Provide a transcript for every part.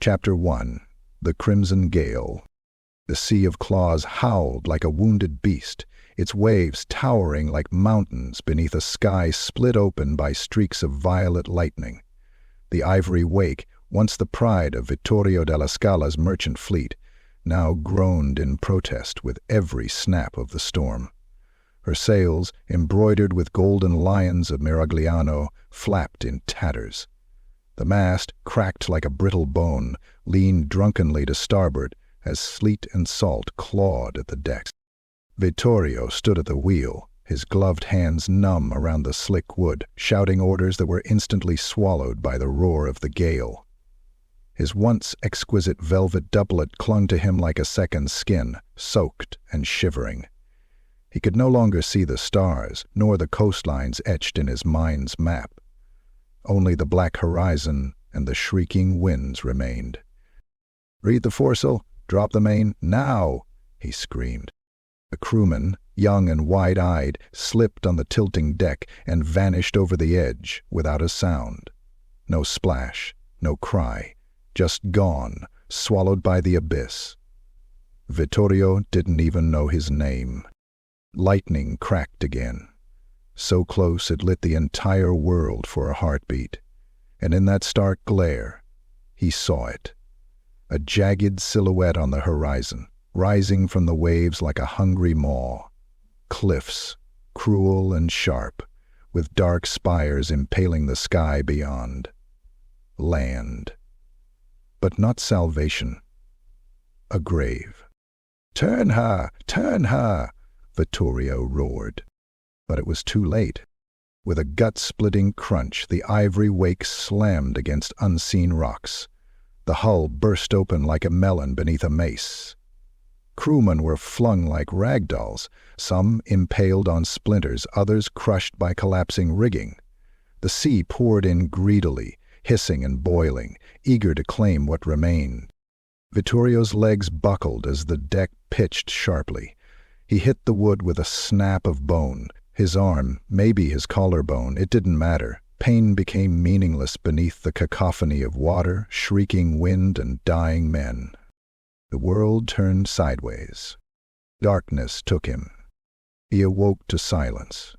Chapter 1. The Crimson Gale. The sea of claws howled like a wounded beast, its waves towering like mountains beneath a sky split open by streaks of violet lightning. The ivory wake, once the pride of Vittorio della Scala's merchant fleet, now groaned in protest with every snap of the storm. Her sails, embroidered with golden lions of Miragliano, flapped in tatters. The mast, cracked like a brittle bone, leaned drunkenly to starboard as sleet and salt clawed at the decks. Vittorio stood at the wheel, his gloved hands numb around the slick wood, shouting orders that were instantly swallowed by the roar of the gale. His once exquisite velvet doublet clung to him like a second skin, soaked and shivering. He could no longer see the stars, nor the coastlines etched in his mind's map. Only the black horizon and the shrieking winds remained. "Read the foresail! Drop the main! Now!" he screamed. The crewman, young and wide-eyed, slipped on the tilting deck and vanished over the edge without a sound. No splash, no cry, just gone, swallowed by the abyss. Vittorio didn't even know his name. Lightning cracked again. So close it lit the entire world for a heartbeat, and in that stark glare, he saw it. A jagged silhouette on the horizon, rising from the waves like a hungry maw. Cliffs, cruel and sharp, with dark spires impaling the sky beyond. Land. But not salvation. A grave. "Turn her! Turn her!" Vittorio roared. But it was too late. With a gut-splitting crunch, the ivory wake slammed against unseen rocks. The hull burst open like a melon beneath a mace. Crewmen were flung like rag dolls, some impaled on splinters, others crushed by collapsing rigging. The sea poured in greedily, hissing and boiling, eager to claim what remained. Vittorio's legs buckled as the deck pitched sharply. He hit the wood with a snap of bone. His arm, maybe his collarbone, it didn't matter. Pain became meaningless beneath the cacophony of water, shrieking wind, and dying men. The world turned sideways. Darkness took him. He awoke to silence.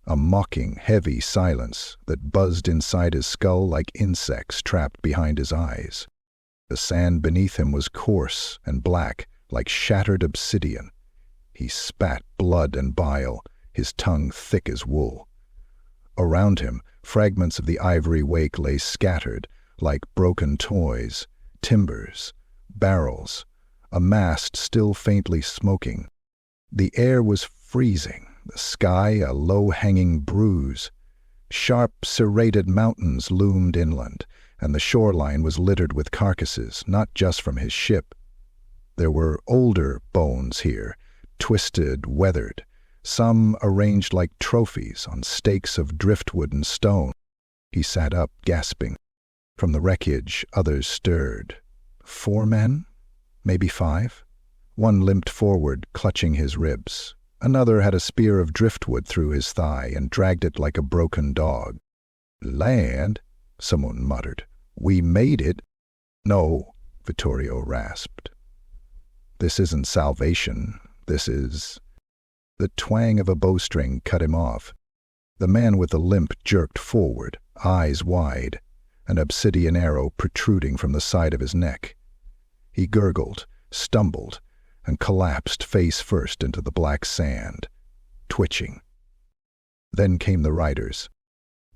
A mocking, heavy silence that buzzed inside his skull like insects trapped behind his eyes. The sand beneath him was coarse and black, like shattered obsidian. He spat blood and bile, his tongue thick as wool. Around him, fragments of the ivory wake lay scattered, like broken toys, timbers, barrels, a mast still faintly smoking. The air was freezing, the sky a low-hanging bruise. Sharp, serrated mountains loomed inland, and the shoreline was littered with carcasses, not just from his ship. There were older bones here, twisted, weathered, some arranged like trophies on stakes of driftwood and stone. He sat up, gasping. From the wreckage, others stirred. 4 men? Maybe 5? One limped forward, clutching his ribs. Another had a spear of driftwood through his thigh and dragged it like a broken dog. "Land?" someone muttered. "We made it." "No," Vittorio rasped. "This isn't salvation. This is—" The twang of a bowstring cut him off. The man with the limp jerked forward, eyes wide, an obsidian arrow protruding from the side of his neck. He gurgled, stumbled, and collapsed face first into the black sand, twitching. Then came the riders.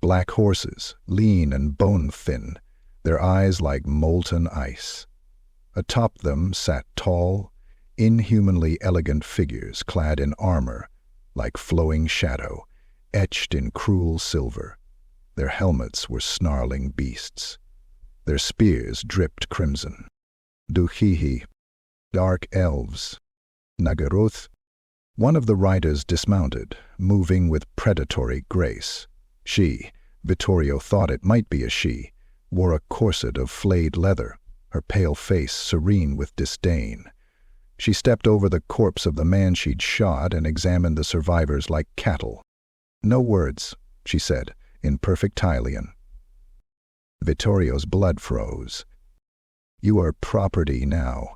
Black horses, lean and bone-thin, their eyes like molten ice. Atop them sat tall, inhumanly elegant figures clad in armor, like flowing shadow, etched in cruel silver. Their helmets were snarling beasts. Their spears dripped crimson. Duhihi, dark elves. Naggaroth. One of the riders dismounted, moving with predatory grace. She, Vittorio thought it might be a she, wore a corset of flayed leather, her pale face serene with disdain. She stepped over the corpse of the man she'd shot and examined the survivors like cattle. "No words," she said, in perfect Italian. Vittorio's blood froze. You are property now."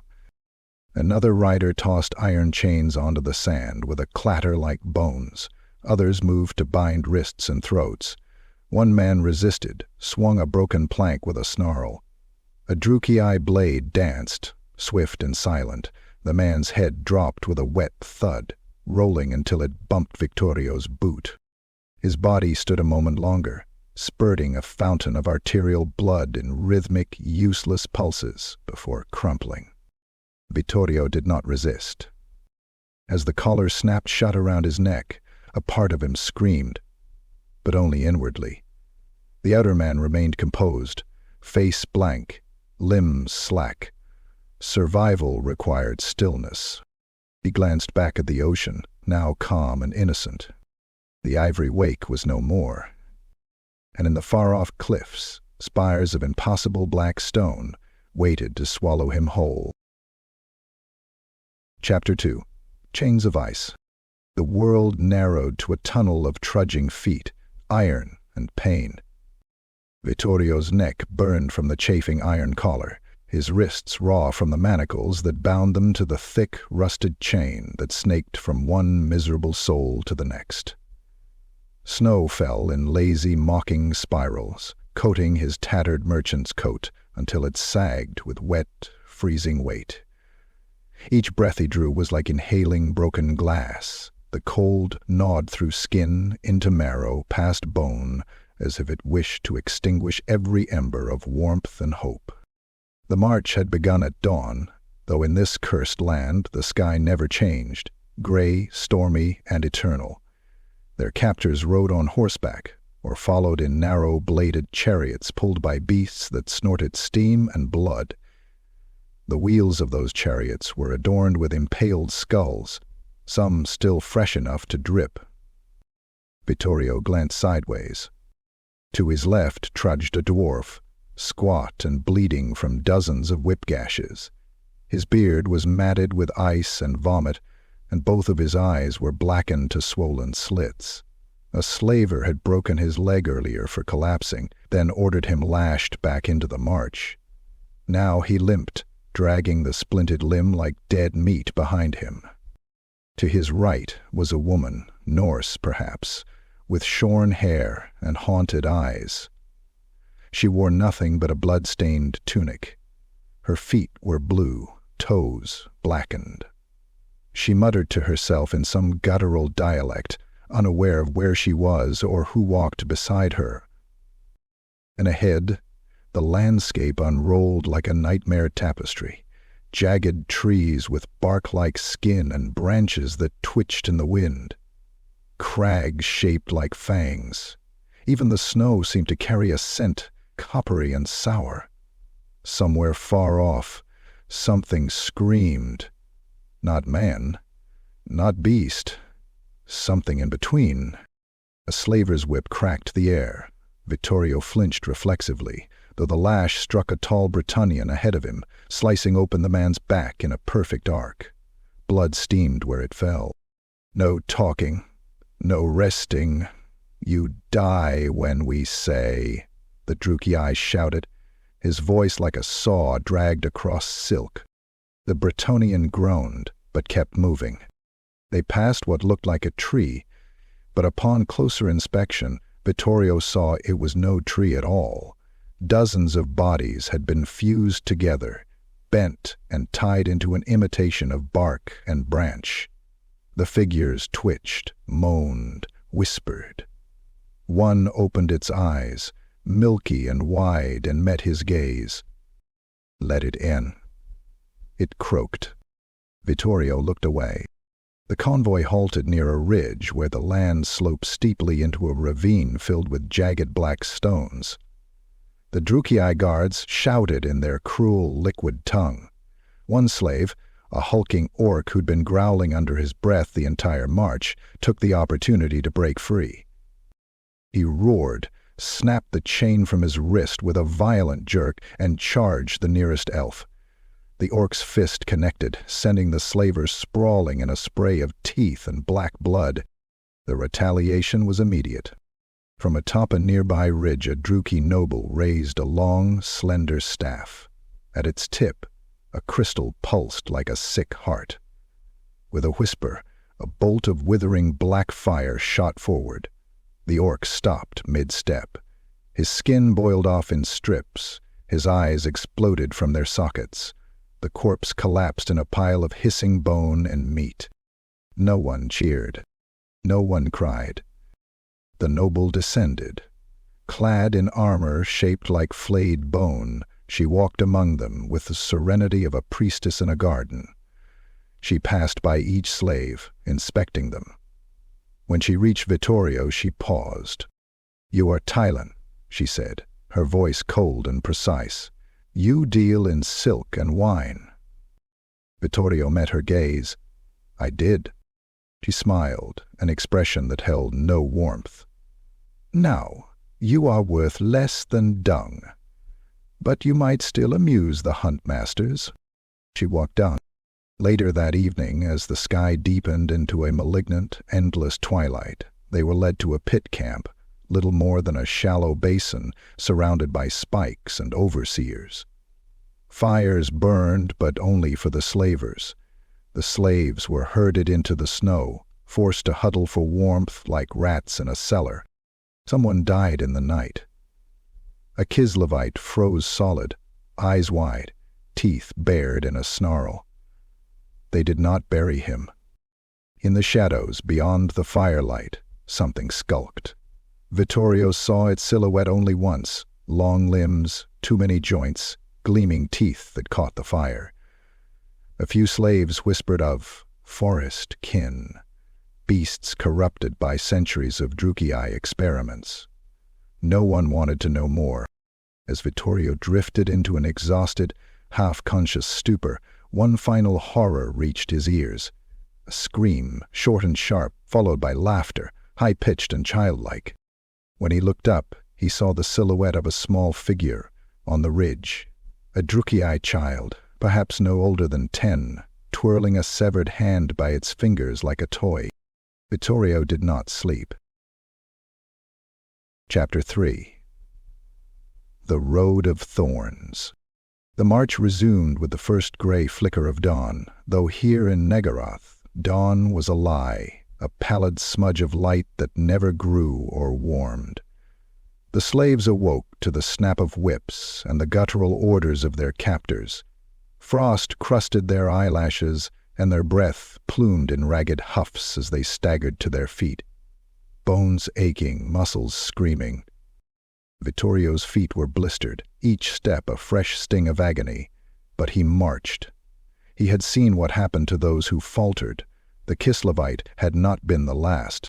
Another rider tossed iron chains onto the sand with a clatter like bones. Others moved to bind wrists and throats. One man resisted, swung a broken plank with a snarl. A Druki blade danced, swift and silent. The man's head dropped with a wet thud, rolling until it bumped Vittorio's boot. His body stood a moment longer, spurting a fountain of arterial blood in rhythmic, useless pulses before crumpling. Vittorio did not resist. As the collar snapped shut around his neck, a part of him screamed, but only inwardly. The outer man remained composed, face blank, limbs slack. Survival required stillness. He glanced back at the ocean, now calm and innocent. The ivory wake was no more. And in the far-off cliffs, spires of impossible black stone waited to swallow him whole. Chapter 2. Chains of Ice. The world narrowed to a tunnel of trudging feet, iron and pain. Vittorio's neck burned from the chafing iron collar, his wrists raw from the manacles that bound them to the thick, rusted chain that snaked from one miserable soul to the next. Snow fell in lazy, mocking spirals, coating his tattered merchant's coat until it sagged with wet, freezing weight. Each breath he drew was like inhaling broken glass. The cold gnawed through skin, into marrow, past bone, as if it wished to extinguish every ember of warmth and hope. The march had begun at dawn, though in this cursed land the sky never changed, gray, stormy, and eternal. Their captors rode on horseback, or followed in narrow-bladed chariots pulled by beasts that snorted steam and blood. The wheels of those chariots were adorned with impaled skulls, some still fresh enough to drip. Vittorio glanced sideways. To his left trudged a dwarf, squat and bleeding from dozens of whip gashes. His beard was matted with ice and vomit, and both of his eyes were blackened to swollen slits. A slaver had broken his leg earlier for collapsing, then ordered him lashed back into the march. Now he limped, dragging the splinted limb like dead meat behind him. To his right was a woman, Norse perhaps, with shorn hair and haunted eyes. She wore nothing but a blood-stained tunic. Her feet were blue, toes blackened. She muttered to herself in some guttural dialect, unaware of where she was or who walked beside her. And ahead, the landscape unrolled like a nightmare tapestry. Jagged trees with bark-like skin and branches that twitched in the wind. Crags shaped like fangs. Even the snow seemed to carry a scent, coppery and sour. Somewhere far off, something screamed. Not man, not beast, something in between. A slaver's whip cracked the air. Vittorio flinched reflexively, though the lash struck a tall Britannian ahead of him, slicing open the man's back in a perfect arc. Blood steamed where it fell. No talking, no resting. You die when we say, the Druki shouted, his voice like a saw dragged across silk. The Bretonian groaned, but kept moving. They passed what looked like a tree, but upon closer inspection, Vittorio saw it was no tree at all. Dozens of bodies had been fused together, bent and tied into an imitation of bark and branch. The figures twitched, moaned, whispered. One opened its eyes, milky and wide, and met his gaze. Let it in. It croaked. Vittorio looked away. The convoy halted near a ridge where the land sloped steeply into a ravine filled with jagged black stones. The Druki guards shouted in their cruel, liquid tongue. One slave, a hulking orc who'd been growling under his breath the entire march, took the opportunity to break free. He roared, snapped the chain from his wrist with a violent jerk, and charged the nearest elf. The orc's fist connected, sending the slaver sprawling in a spray of teeth and black blood. The retaliation was immediate. From atop a nearby ridge, a Druki noble raised a long, slender staff. At its tip, a crystal pulsed like a sick heart. With a whisper, a bolt of withering black fire shot forward. The orc stopped mid-step. His skin boiled off in strips. His eyes exploded from their sockets. The corpse collapsed in a pile of hissing bone and meat. No one cheered. No one cried. The noble descended. Clad in armor shaped like flayed bone, she walked among them with the serenity of a priestess in a garden. She passed by each slave, inspecting them. When she reached Vittorio, she paused. "You are Tylan," she said, her voice cold and precise. "You deal in silk and wine." Vittorio met her gaze. "I did." She smiled, an expression that held no warmth. "Now, you are worth less than dung. But you might still amuse the hunt-masters." She walked on. Later that evening, as the sky deepened into a malignant, endless twilight, they were led to a pit camp, little more than a shallow basin surrounded by spikes and overseers. Fires burned, but only for the slavers. The slaves were herded into the snow, forced to huddle for warmth like rats in a cellar. Someone died in the night. A Kislevite froze solid, eyes wide, teeth bared in a snarl. They did not bury him. In the shadows beyond the firelight, something skulked. Vittorio saw its silhouette only once, long limbs, too many joints, gleaming teeth that caught the fire. A few slaves whispered of forest kin, beasts corrupted by centuries of Druchii experiments. No one wanted to know more. As Vittorio drifted into an exhausted, half-conscious stupor, one final horror reached his ears. A scream, short and sharp, followed by laughter, high-pitched and childlike. When he looked up, he saw the silhouette of a small figure on the ridge. A Druchii child, perhaps no older than 10, twirling a severed hand by its fingers like a toy. Vittorio did not sleep. Chapter 3. The Road of Thorns. The march resumed with the first gray flicker of dawn, though here in Naggaroth, dawn was a lie, a pallid smudge of light that never grew or warmed. The slaves awoke to the snap of whips and the guttural orders of their captors. Frost crusted their eyelashes, and their breath plumed in ragged huffs as they staggered to their feet. Bones aching, muscles screaming. Vittorio's feet were blistered, each step a fresh sting of agony, but he marched. He had seen what happened to those who faltered. The Kislevite had not been the last.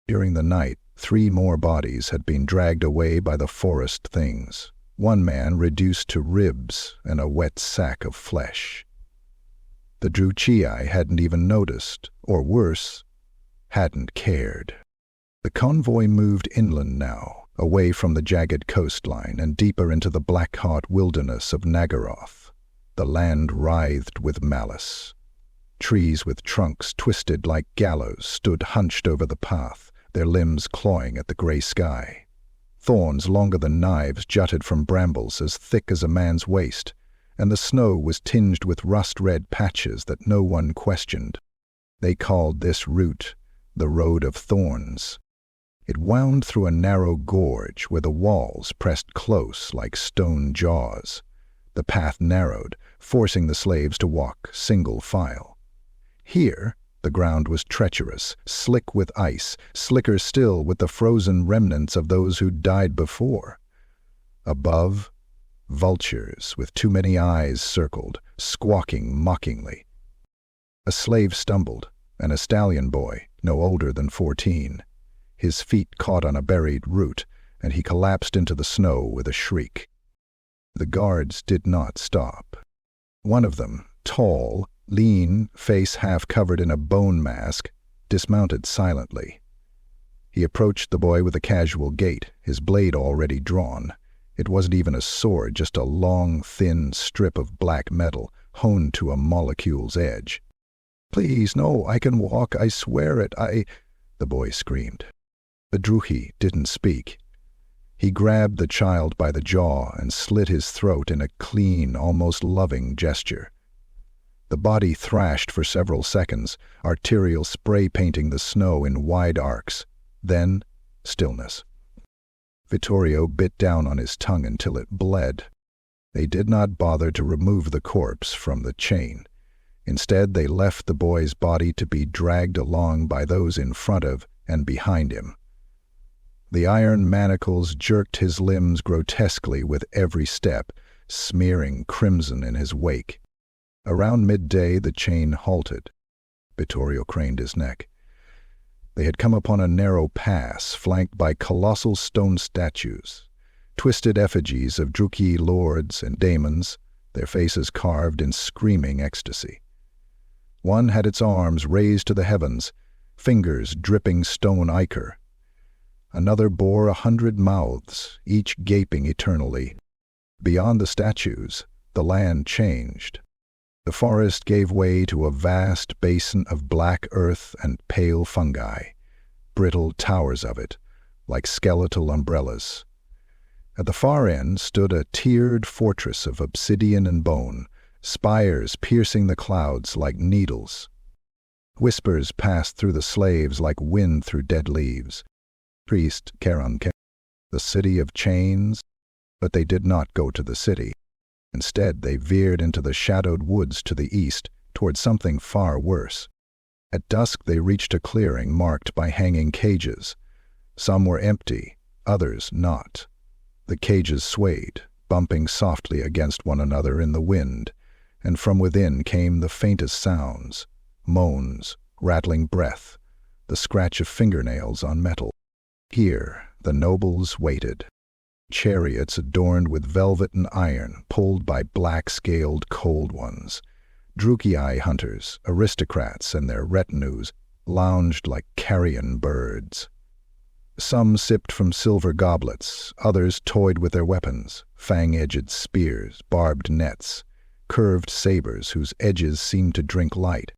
During the night, 3 more bodies had been dragged away by the forest things, one man reduced to ribs and a wet sack of flesh. The Druchii hadn't even noticed, or worse, hadn't cared. The convoy moved inland now, away from the jagged coastline and deeper into the black-hot wilderness of Naggaroth. The land writhed with malice. Trees with trunks twisted like gallows stood hunched over the path, their limbs clawing at the gray sky. Thorns longer than knives jutted from brambles as thick as a man's waist, and the snow was tinged with rust-red patches that no one questioned. They called this route the Road of Thorns. It wound through a narrow gorge where the walls pressed close like stone jaws. The path narrowed, forcing the slaves to walk single file. Here, the ground was treacherous, slick with ice, slicker still with the frozen remnants of those who'd died before. Above, vultures with too many eyes circled, squawking mockingly. A slave stumbled, an stallion boy, no older than 14. His feet caught on a buried root, and he collapsed into the snow with a shriek. The guards did not stop. One of them, tall, lean, face half covered in a bone mask, dismounted silently. He approached the boy with a casual gait, his blade already drawn. It wasn't even a sword, just a long, thin strip of black metal, honed to a molecule's edge. "Please, no, I can walk, I swear it, the boy screamed. The Druchii didn't speak. He grabbed the child by the jaw and slit his throat in a clean, almost loving gesture. The body thrashed for several seconds, arterial spray painting the snow in wide arcs. Then, stillness. Vittorio bit down on his tongue until it bled. They did not bother to remove the corpse from the chain. Instead, they left the boy's body to be dragged along by those in front of and behind him. The iron manacles jerked his limbs grotesquely with every step, smearing crimson in his wake. Around midday, the chain halted. Vittorio craned his neck. They had come upon a narrow pass flanked by colossal stone statues, twisted effigies of Druki lords and daemons, their faces carved in screaming ecstasy. One had its arms raised to the heavens, fingers dripping stone ichor. Another bore 100 mouths, each gaping eternally. Beyond the statues, the land changed. The forest gave way to a vast basin of black earth and pale fungi, brittle towers of it, like skeletal umbrellas. At the far end stood a tiered fortress of obsidian and bone, spires piercing the clouds like needles. Whispers passed through the slaves like wind through dead leaves. Priest Charon, the city of chains, but they did not go to the city. Instead, they veered into the shadowed woods to the east, toward something far worse. At dusk, they reached a clearing marked by hanging cages. Some were empty, others not. The cages swayed, bumping softly against one another in the wind, and from within came the faintest sounds, moans, rattling breath, the scratch of fingernails on metal. Here, the nobles waited. Chariots adorned with velvet and iron, pulled by black-scaled cold ones. Druki hunters, aristocrats, and their retinues lounged like carrion birds. Some sipped from silver goblets, others toyed with their weapons, fang-edged spears, barbed nets, curved sabers whose edges seemed to drink light.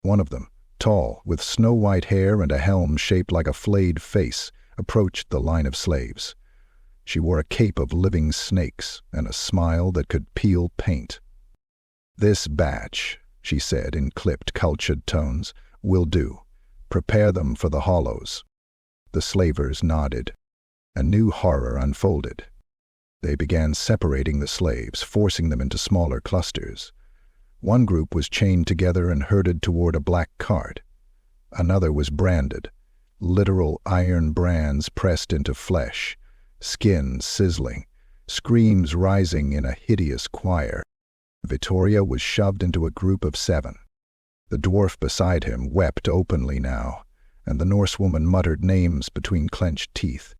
One of them, tall, with snow-white hair and a helm shaped like a flayed face, approached the line of slaves. She wore a cape of living snakes and a smile that could peel paint. "This batch," she said in clipped, cultured tones, "will do. Prepare them for the hollows." The slavers nodded. A new horror unfolded. They began separating the slaves, forcing them into smaller clusters. One group was chained together and herded toward a black cart. Another was branded, literal iron brands pressed into flesh, skin sizzling, screams rising in a hideous choir. Vittorio was shoved into a group of 7. The dwarf beside him wept openly now, and the Norsewoman muttered names between clenched teeth.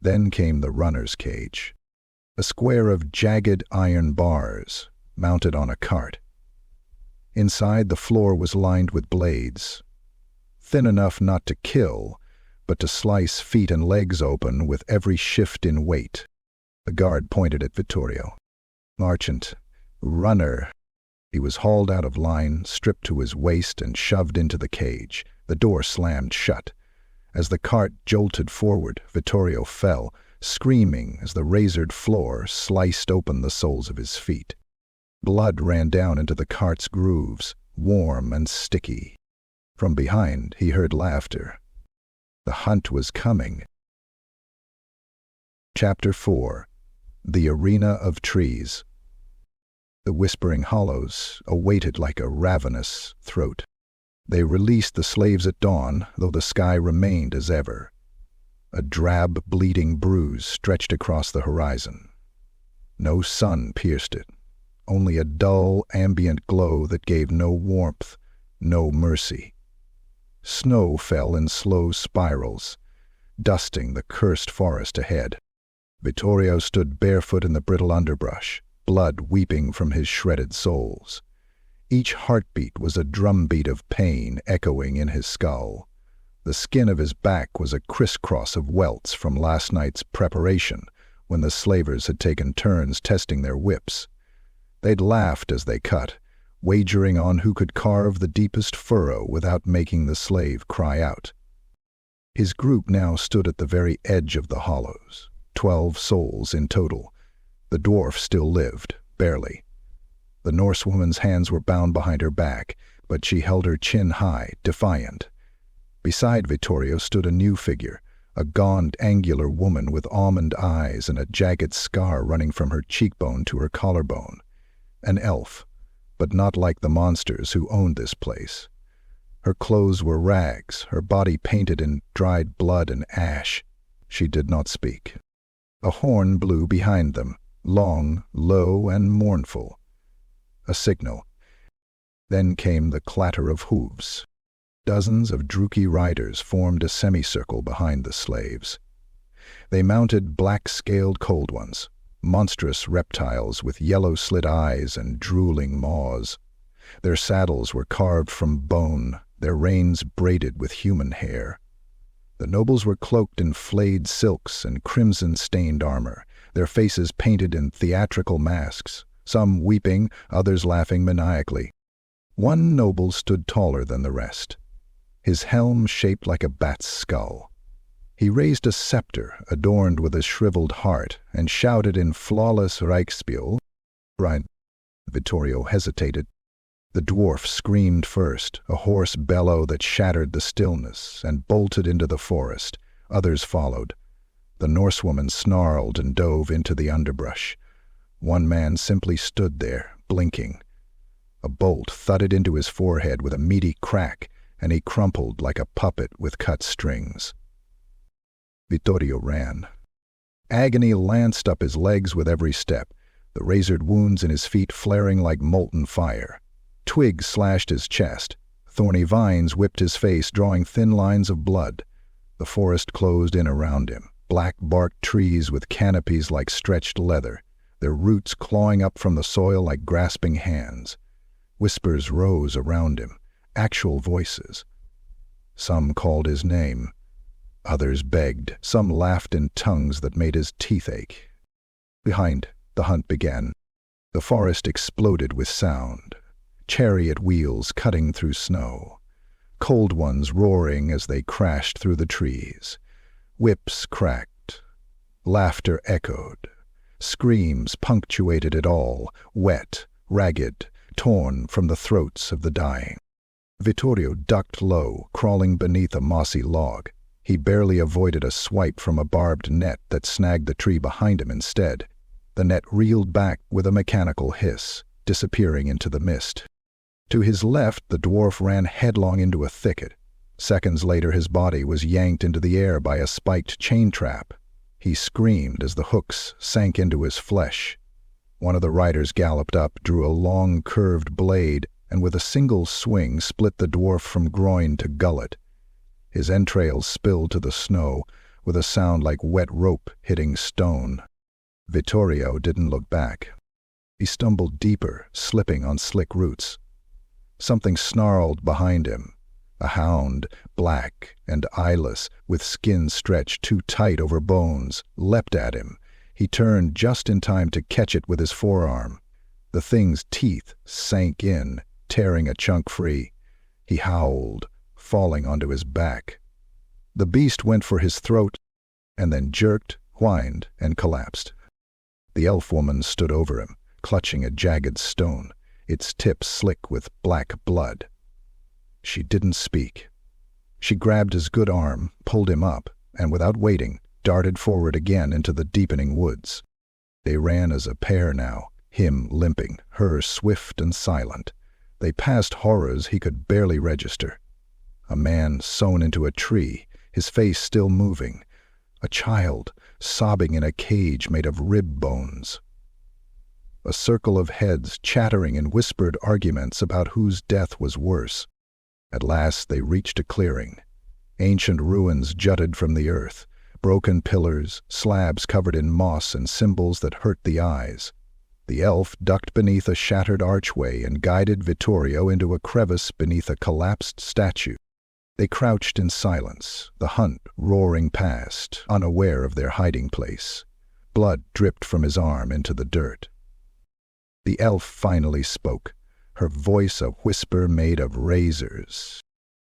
Then came the runner's cage, a square of jagged iron bars mounted on a cart. Inside, the floor was lined with blades, thin enough not to kill, but to slice feet and legs open with every shift in weight. The guard pointed at Vittorio. "Marchant, runner." He was hauled out of line, stripped to his waist, and shoved into the cage. The door slammed shut. As the cart jolted forward, Vittorio fell, screaming as the razored floor sliced open the soles of his feet. Blood ran down into the cart's grooves, warm and sticky. From behind, he heard laughter. The hunt was coming. Chapter 4. The Arena of Trees. The whispering hollows awaited like a ravenous throat. They released the slaves at dawn, though the sky remained as ever. A drab, bleeding bruise stretched across the horizon. No sun pierced it, only a dull, ambient glow that gave no warmth, no mercy. Snow fell in slow spirals, dusting the cursed forest ahead. Vittorio stood barefoot in the brittle underbrush, blood weeping from his shredded soles. Each heartbeat was a drumbeat of pain echoing in his skull. The skin of his back was a crisscross of welts from last night's preparation, when the slavers had taken turns testing their whips. They'd laughed as they cut, wagering on who could carve the deepest furrow without making the slave cry out. His group now stood at the very edge of the hollows, 12 souls in total. The dwarf still lived, barely. The Norsewoman's hands were bound behind her back, but she held her chin high, defiant. Beside Vittorio stood a new figure, a gaunt, angular woman with almond eyes and a jagged scar running from her cheekbone to her collarbone. An elf, but not like the monsters who owned this place. Her clothes were rags, her body painted in dried blood and ash. She did not speak. A horn blew behind them, long, low, and mournful. A signal. Then came the clatter of hooves. Dozens of Druki riders formed a semicircle behind the slaves. They mounted black-scaled cold ones, monstrous reptiles with yellow-slit eyes and drooling maws. Their saddles were carved from bone, their reins braided with human hair. The nobles were cloaked in flayed silks and crimson-stained armor, their faces painted in theatrical masks, some weeping, others laughing maniacally. One noble stood taller than the rest, his helm shaped like a bat's skull. He raised a scepter adorned with a shriveled heart and shouted in flawless Reichsspiel. Vittorio hesitated. The dwarf screamed first, a hoarse bellow that shattered the stillness, and bolted into the forest. Others followed. The Norsewoman snarled and dove into the underbrush. One man simply stood there, blinking. A bolt thudded into his forehead with a meaty crack, and he crumpled like a puppet with cut strings. Vittorio ran. Agony lanced up his legs with every step, the razored wounds in his feet flaring like molten fire. Twigs slashed his chest. Thorny vines whipped his face, drawing thin lines of blood. The forest closed in around him, black-barked trees with canopies like stretched leather, their roots clawing up from the soil like grasping hands. Whispers rose around him, actual voices. Some called his name. Others begged. Some laughed in tongues that made his teeth ache. Behind, the hunt began. The forest exploded with sound. Chariot wheels cutting through snow. Cold ones roaring as they crashed through the trees. Whips cracked. Laughter echoed. Screams punctuated it all, wet, ragged, torn from the throats of the dying. Vittorio ducked low, crawling beneath a mossy log. He barely avoided a swipe from a barbed net that snagged the tree behind him instead. The net reeled back with a mechanical hiss, disappearing into the mist. To his left, the dwarf ran headlong into a thicket. Seconds later, his body was yanked into the air by a spiked chain trap. He screamed as the hooks sank into his flesh. One of the riders galloped up, drew a long, curved blade, and with a single swing split the dwarf from groin to gullet. His entrails spilled to the snow, with a sound like wet rope hitting stone. Vittorio didn't look back. He stumbled deeper, slipping on slick roots. Something snarled behind him. A hound, black and eyeless, with skin stretched too tight over bones, leapt at him. He turned just in time to catch it with his forearm. The thing's teeth sank in, tearing a chunk free. He howled, falling onto his back. The beast went for his throat, and then jerked, whined, and collapsed. The elf woman stood over him, clutching a jagged stone, its tip slick with black blood. She didn't speak. She grabbed his good arm, pulled him up, and without waiting, darted forward again into the deepening woods. They ran as a pair now, him limping, her swift and silent. They passed horrors he could barely register. A man sewn into a tree, his face still moving. A child sobbing in a cage made of rib bones. A circle of heads chattering in whispered arguments about whose death was worse. At last they reached a clearing. Ancient ruins jutted from the earth, broken pillars, slabs covered in moss and symbols that hurt the eyes. The elf ducked beneath a shattered archway and guided Vittorio into a crevice beneath a collapsed statue. They crouched in silence, the hunt roaring past, unaware of their hiding place. Blood dripped from his arm into the dirt. The elf finally spoke, her voice a whisper made of razors.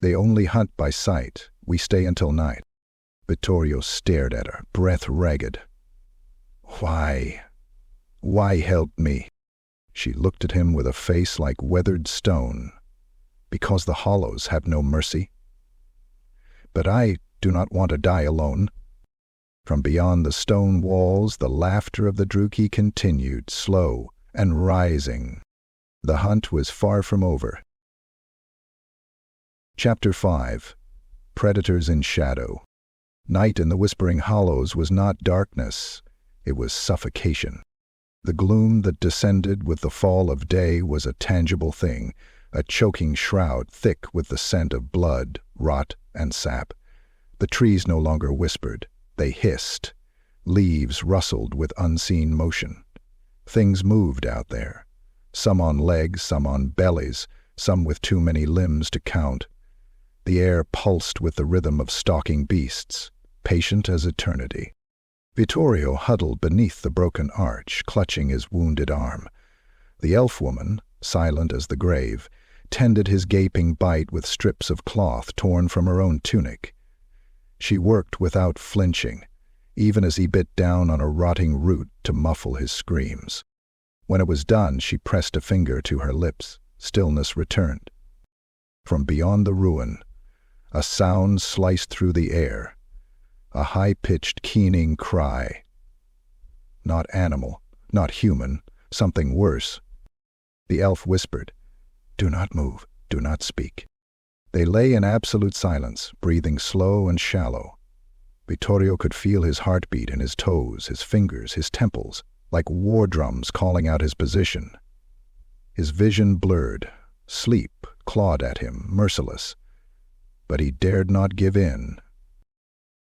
"They only hunt by sight. We stay until night." Vittorio stared at her, breath ragged. Why? Why help me? She looked at him with a face like weathered stone. Because the hollows have no mercy? But I do not want to die alone. From beyond the stone walls, the laughter of the Druki continued, slow and rising. The hunt was far from over. Chapter 5. Predators in Shadow. Night in the Whispering Hollows was not darkness, it was suffocation. The gloom that descended with the fall of day was a tangible thing, a choking shroud thick with the scent of blood, rot, and sap. The trees no longer whispered, they hissed. Leaves rustled with unseen motion. Things moved out there, some on legs, some on bellies, some with too many limbs to count. The air pulsed with the rhythm of stalking beasts, patient as eternity. Vittorio huddled beneath the broken arch, clutching his wounded arm. The elf woman, silent as the grave, tended his gaping bite with strips of cloth torn from her own tunic. She worked without flinching, even as he bit down on a rotting root to muffle his screams. When it was done, she pressed a finger to her lips. Stillness returned. From beyond the ruin, a sound sliced through the air, a high-pitched, keening cry. Not animal, not human, something worse. The elf whispered, "Do not move, do not speak." They lay in absolute silence, breathing slow and shallow. Vittorio could feel his heartbeat in his toes, his fingers, his temples, like war drums calling out his position. His vision blurred. Sleep clawed at him, merciless. But he dared not give in.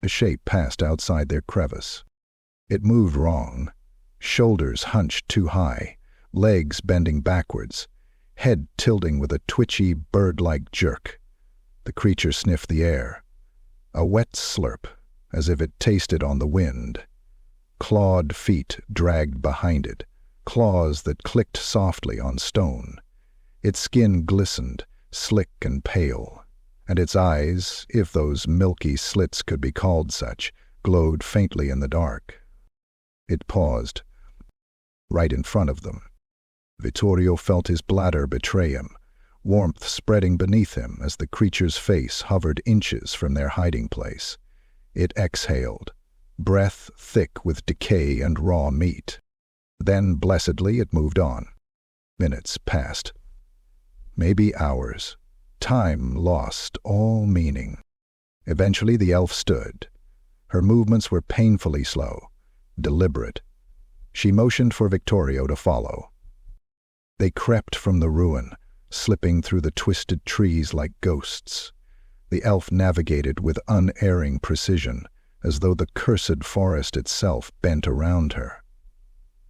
A shape passed outside their crevice. It moved wrong. Shoulders hunched too high, legs bending backwards, head tilting with a twitchy, bird-like jerk. The creature sniffed the air. A wet slurp, as if it tasted on the wind. Clawed feet dragged behind it, claws that clicked softly on stone. Its skin glistened, slick and pale, and its eyes, if those milky slits could be called such, glowed faintly in the dark. It paused, right in front of them. Vittorio felt his bladder betray him, warmth spreading beneath him as the creature's face hovered inches from their hiding place. It exhaled, breath thick with decay and raw meat. Then, blessedly, it moved on. Minutes passed. Maybe hours. Time lost all meaning. Eventually the elf stood. Her movements were painfully slow, deliberate. She motioned for Vittorio to follow. They crept from the ruin, slipping through the twisted trees like ghosts. The elf navigated with unerring precision, as though the cursed forest itself bent around her.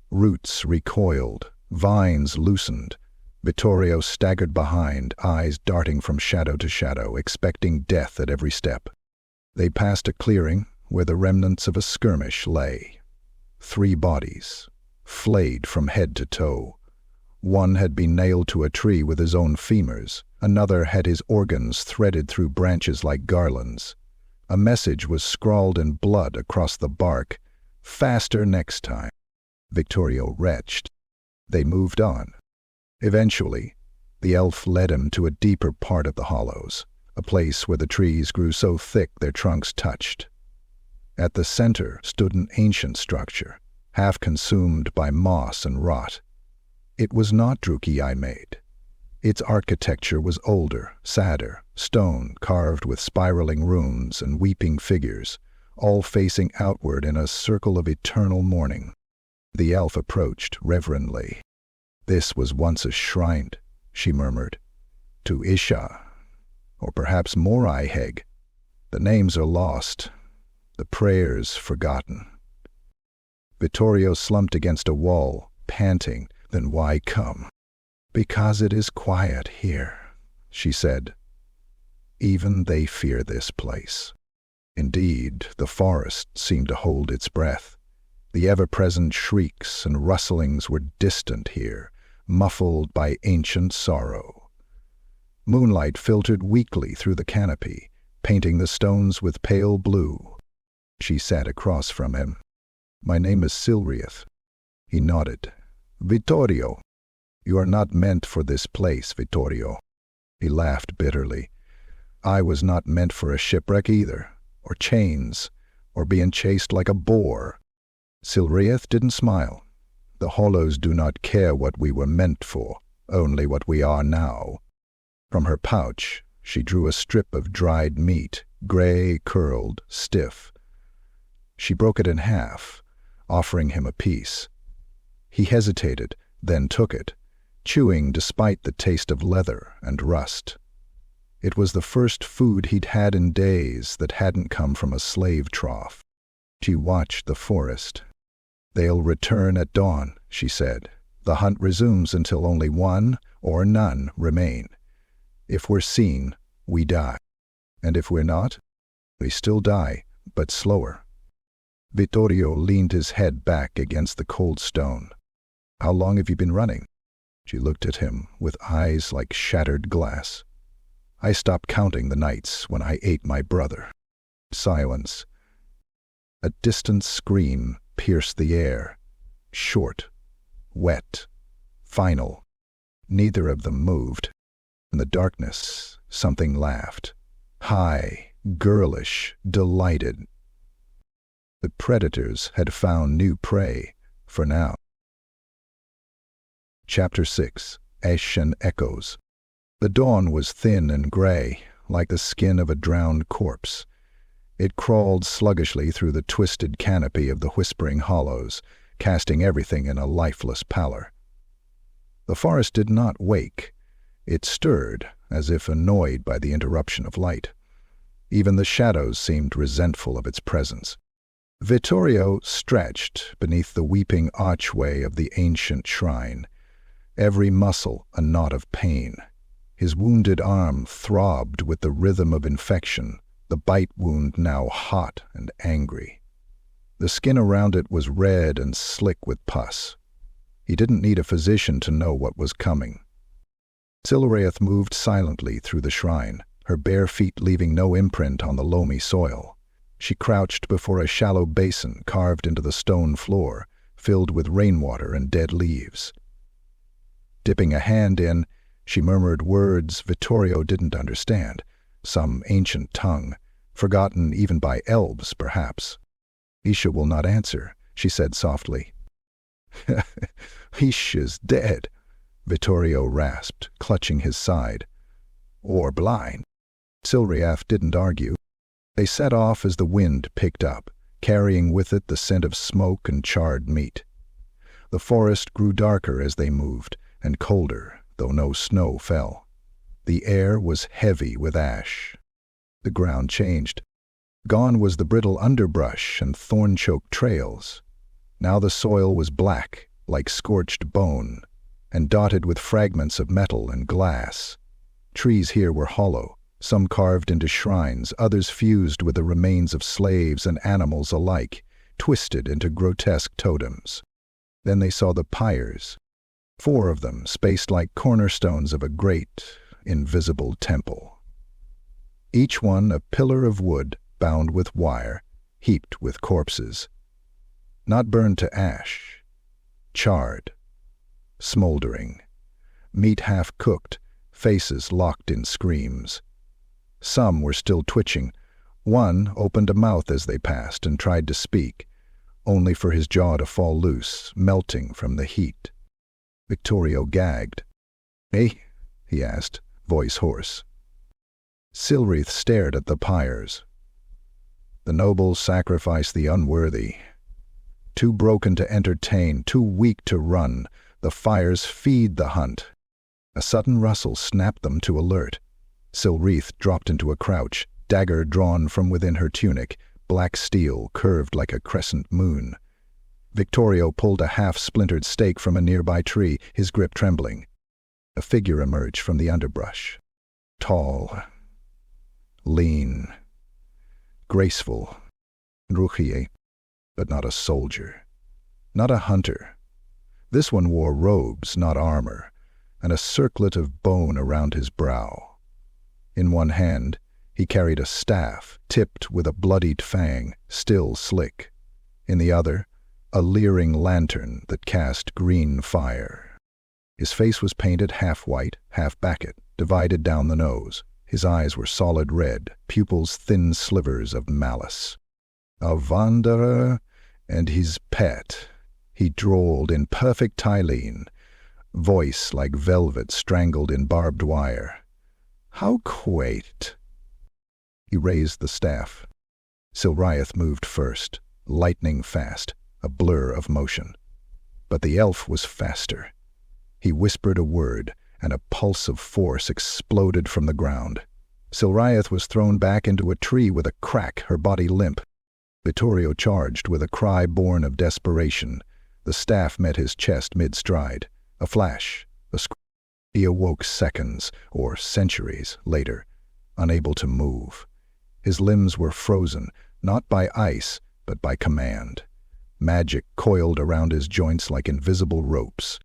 Roots recoiled, vines loosened. Vittorio staggered behind, eyes darting from shadow to shadow, expecting death at every step. They passed a clearing where the remnants of a skirmish lay. 3 bodies, flayed from head to toe. One had been nailed to a tree with his own femurs. Another had his organs threaded through branches like garlands. A message was scrawled in blood across the bark. "Faster next time." Vittorio retched. They moved on. Eventually, the elf led him to a deeper part of the hollows, a place where the trees grew so thick their trunks touched. At the center stood an ancient structure, half consumed by moss and rot. It was not Druki-made. Its architecture was older, sadder, stone carved with spiraling runes and weeping figures, all facing outward in a circle of eternal mourning. The elf approached reverently. "This was once a shrine," she murmured, "to Isha, or perhaps Morai-Heg. The names are lost, the prayers forgotten." Vittorio slumped against a wall, panting. "Then why come?" "Because it is quiet here," she said. "Even they fear this place." Indeed, the forest seemed to hold its breath. The ever-present shrieks and rustlings were distant here, muffled by ancient sorrow. Moonlight filtered weakly through the canopy, painting the stones with pale blue. She sat across from him. My name is Silrieth. He nodded. Vittorio. You are not meant for this place, Vittorio. He laughed bitterly. I was not meant for a shipwreck either, or chains, or being chased like a boar. Silrieth didn't smile. The hollows do not care what we were meant for, only what we are now. From her pouch, she drew a strip of dried meat, gray, curled, stiff. She broke it in half, offering him a piece. He hesitated, then took it, chewing despite the taste of leather and rust. It was the first food he'd had in days that hadn't come from a slave trough. She watched the forest. They'll return at dawn, she said. The hunt resumes until only one or none remain. If we're seen, we die. And if we're not, we still die, but slower. Vittorio leaned his head back against the cold stone. How long have you been running? She looked at him with eyes like shattered glass. I stopped counting the nights when I ate my brother. Silence. A distant scream pierced the air. Short, wet, final. Neither of them moved. In the darkness, something laughed. High, girlish, delighted. The predators had found new prey, for now. Chapter 6. Ash and Echoes. The dawn was thin and gray, like the skin of a drowned corpse. It crawled sluggishly through the twisted canopy of the whispering hollows, casting everything in a lifeless pallor. The forest did not wake. It stirred, as if annoyed by the interruption of light. Even the shadows seemed resentful of its presence. Vittorio stretched beneath the weeping archway of the ancient shrine, every muscle a knot of pain. His wounded arm throbbed with the rhythm of infection, the bite wound now hot and angry. The skin around it was red and slick with pus. He didn't need a physician to know what was coming. Silrieth moved silently through the shrine, her bare feet leaving no imprint on the loamy soil. She crouched before a shallow basin carved into the stone floor, filled with rainwater and dead leaves. Dipping a hand in, she murmured words Vittorio didn't understand, some ancient tongue, forgotten even by elves, perhaps. Isha will not answer, she said softly. Isha's dead, Vittorio rasped, clutching his side. Or blind. Silrieth didn't argue. They set off as the wind picked up, carrying with it the scent of smoke and charred meat. The forest grew darker as they moved, and colder, though no snow fell. The air was heavy with ash. The ground changed. Gone was the brittle underbrush and thorn-choked trails. Now the soil was black, like scorched bone, and dotted with fragments of metal and glass. Trees here were hollow, some carved into shrines, others fused with the remains of slaves and animals alike, twisted into grotesque totems. Then they saw the pyres, 4 of them spaced like cornerstones of a great, invisible temple. Each one a pillar of wood bound with wire, heaped with corpses. Not burned to ash, charred, smoldering, meat half-cooked, faces locked in screams. Some were still twitching. One opened a mouth as they passed and tried to speak, only for his jaw to fall loose, melting from the heat. Vittorio gagged. "Hey?" he asked, voice hoarse. Silrieth stared at the pyres. The nobles sacrifice the unworthy. Too broken to entertain, too weak to run, the fires feed the hunt. A sudden rustle snapped them to alert. Silrieth dropped into a crouch, dagger drawn from within her tunic, black steel curved like a crescent moon. Vittorio pulled a half-splintered stake from a nearby tree, his grip trembling. A figure emerged from the underbrush. Tall, lean, graceful, ruchie, but not a soldier, not a hunter. This one wore robes, not armor, and a circlet of bone around his brow. In one hand, he carried a staff tipped with a bloodied fang, still slick. In the other, a leering lantern that cast green fire. His face was painted half white, half backet, divided down the nose. His eyes were solid red, pupils thin slivers of malice. A wanderer and his pet, he drawled in perfect Tylene, voice like velvet strangled in barbed wire. How quaint! He raised the staff. Silriath moved first, lightning fast, a blur of motion. But the elf was faster. He whispered a word, and a pulse of force exploded from the ground. Silriath was thrown back into a tree with a crack, her body limp. Vittorio charged with a cry born of desperation. The staff met his chest mid-stride. A flash, a scream. He awoke seconds, or centuries, later, unable to move. His limbs were frozen, not by ice, but by command. Magic coiled around his joints like invisible ropes.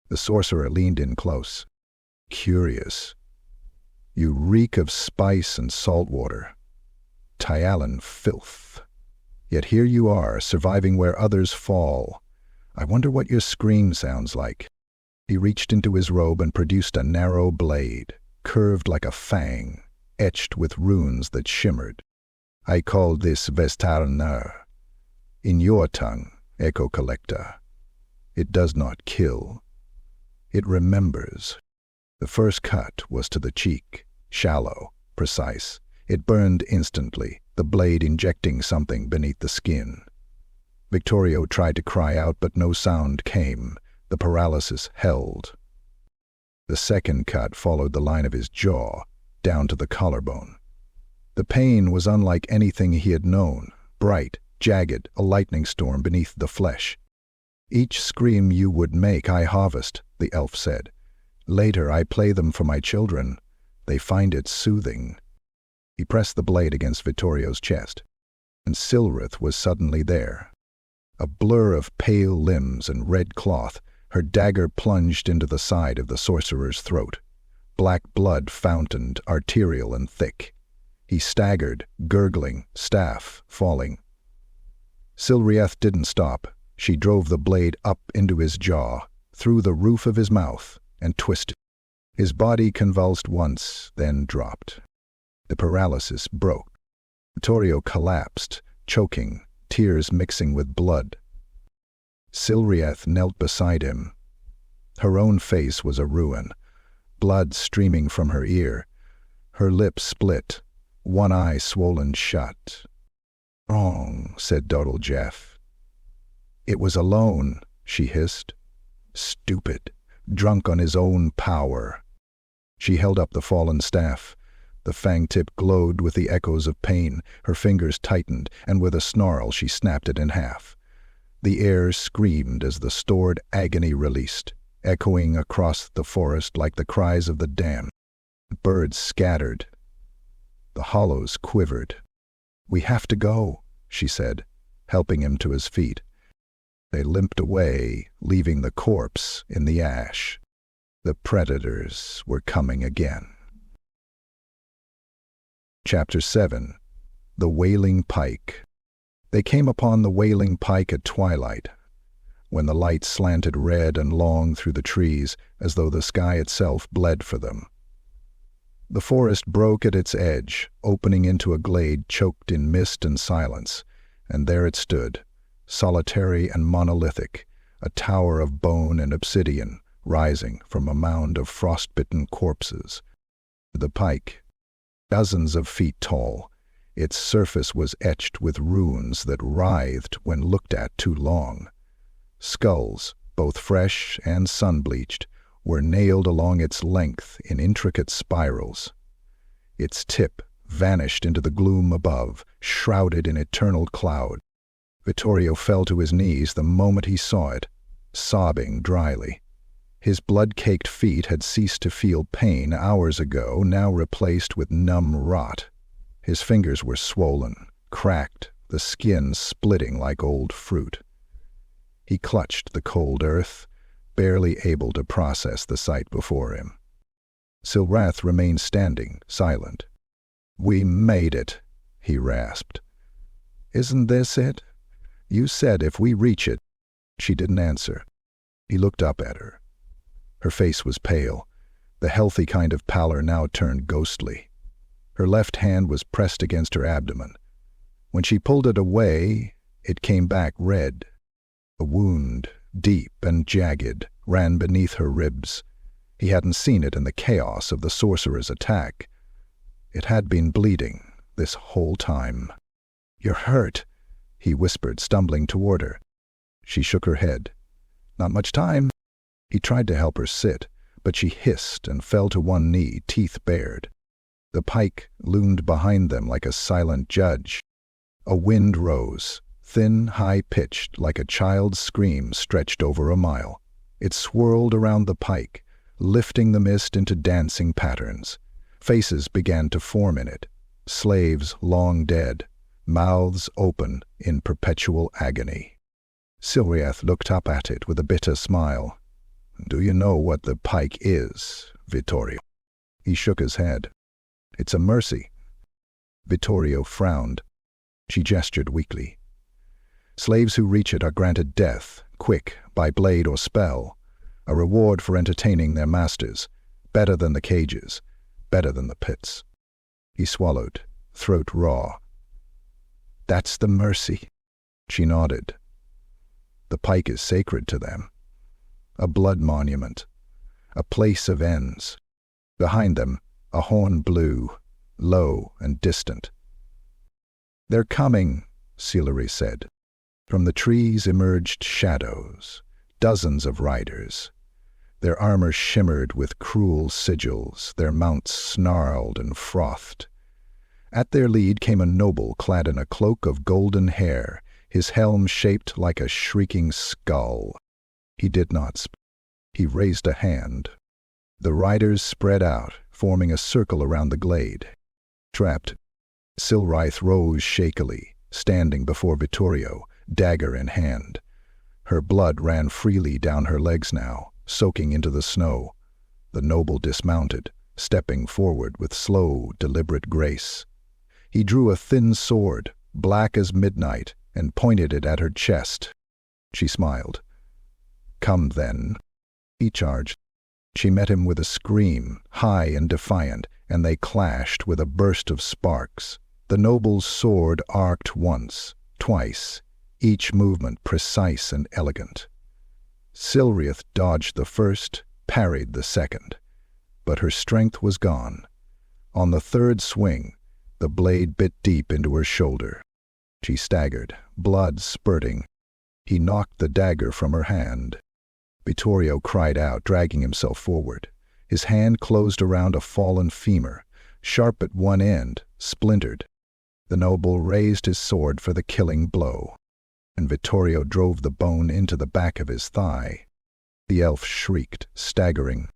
The sorcerer leaned in close. Curious. You reek of spice and salt water. Tyalan filth. Yet here you are, surviving where others fall. I wonder what your scream sounds like. He reached into his robe and produced a narrow blade, curved like a fang, etched with runes that shimmered. I call this Vestarnar. In your tongue, Echo Collector. It does not kill. It remembers. The first cut was to the cheek, shallow, precise. It burned instantly, the blade injecting something beneath the skin. Vittorio tried to cry out, but no sound came. The paralysis held. The second cut followed the line of his jaw, down to the collarbone. The pain was unlike anything he had known, bright, jagged, a lightning storm beneath the flesh. Each scream you would make I harvest, the elf said. Later I play them for my children. They find it soothing. He pressed the blade against Vittorio's chest, and Silrith was suddenly there. A blur of pale limbs and red cloth, her dagger plunged into the side of the sorcerer's throat. Black blood fountained, arterial and thick. He staggered, gurgling, staff falling. Silriath didn't stop. She drove the blade up into his jaw, through the roof of his mouth, and twisted. His body convulsed once, then dropped. The paralysis broke. Vittorio collapsed, choking, tears mixing with blood. Silriath knelt beside him. Her own face was a ruin, blood streaming from her ear. Her lips split, one eye swollen shut. Wrong, said Dodal Jeff. It was alone, she hissed. Stupid, drunk on his own power. She held up the fallen staff. The fang tip glowed with the echoes of pain. Her fingers tightened, and with a snarl she snapped it in half. The air screamed as the stored agony released, echoing across the forest like the cries of the damned. Birds scattered. The hollows quivered. We have to go, she said, helping him to his feet. They limped away, leaving the corpse in the ash. The predators were coming again. Chapter 7. The Wailing Pike. They came upon the Wailing Pike at twilight, when the light slanted red and long through the trees, as though the sky itself bled for them. The forest broke at its edge, opening into a glade choked in mist and silence, and there it stood, solitary and monolithic, a tower of bone and obsidian, rising from a mound of frost-bitten corpses. The pike, dozens of feet tall, its surface was etched with runes that writhed when looked at too long. Skulls, both fresh and sun-bleached, were nailed along its length in intricate spirals. Its tip vanished into the gloom above, shrouded in eternal cloud. Vittorio fell to his knees the moment he saw it, sobbing dryly. His blood-caked feet had ceased to feel pain hours ago, now replaced with numb rot. His fingers were swollen, cracked, the skin splitting like old fruit. He clutched the cold earth, barely able to process the sight before him. Silrath remained standing, silent. We made it, he rasped. Isn't this it? You said if we reach it, She didn't answer. He looked up at her. Her face was pale, the healthy kind of pallor now turned ghostly. Her left hand was pressed against her abdomen. When she pulled it away, it came back red. A wound, deep and jagged, ran beneath her ribs. He hadn't seen it in the chaos of the sorcerer's attack. It had been bleeding this whole time. "You're hurt," he whispered, stumbling toward her. She shook her head. "Not much time." He tried to help her sit, but she hissed and fell to one knee, teeth bared. The pike loomed behind them like a silent judge. A wind rose, thin, high-pitched, like a child's scream stretched over a mile. It swirled around the pike, lifting the mist into dancing patterns. Faces began to form in it, slaves long dead, mouths open in perpetual agony. Silriath looked up at it with a bitter smile. "Do you know what the pike is, Vittorio?" He shook his head. "It's a mercy." Vittorio frowned. She gestured weakly. "Slaves who reach it are granted death, quick, by blade or spell, a reward for entertaining their masters, better than the cages, better than the pits." He swallowed, throat raw. "That's the mercy." She nodded. "The pike is sacred to them. A blood monument, a place of ends. Behind them, a horn blew, low and distant. "They're coming," Silri said. From the trees emerged shadows, dozens of riders. Their armor shimmered with cruel sigils, their mounts snarled and frothed. At their lead came a noble clad in a cloak of golden hair, his helm shaped like a shrieking skull. He did not speak. He raised a hand. The riders spread out, forming a circle around the glade. Trapped, Silriath rose shakily, standing before Vittorio, dagger in hand. Her blood ran freely down her legs now, soaking into the snow. The noble dismounted, stepping forward with slow, deliberate grace. He drew a thin sword, black as midnight, and pointed it at her chest. She smiled. "Come then." He charged. She met him with a scream, high and defiant, and they clashed with a burst of sparks. The noble's sword arced once, twice, each movement precise and elegant. Silriath dodged the first, parried the second. But her strength was gone. On the third swing, the blade bit deep into her shoulder. She staggered, blood spurting. He knocked the dagger from her hand. Vittorio cried out, dragging himself forward. His hand closed around a fallen femur, sharp at one end, splintered. The noble raised his sword for the killing blow, and Vittorio drove the bone into the back of his thigh. The elf shrieked, staggering.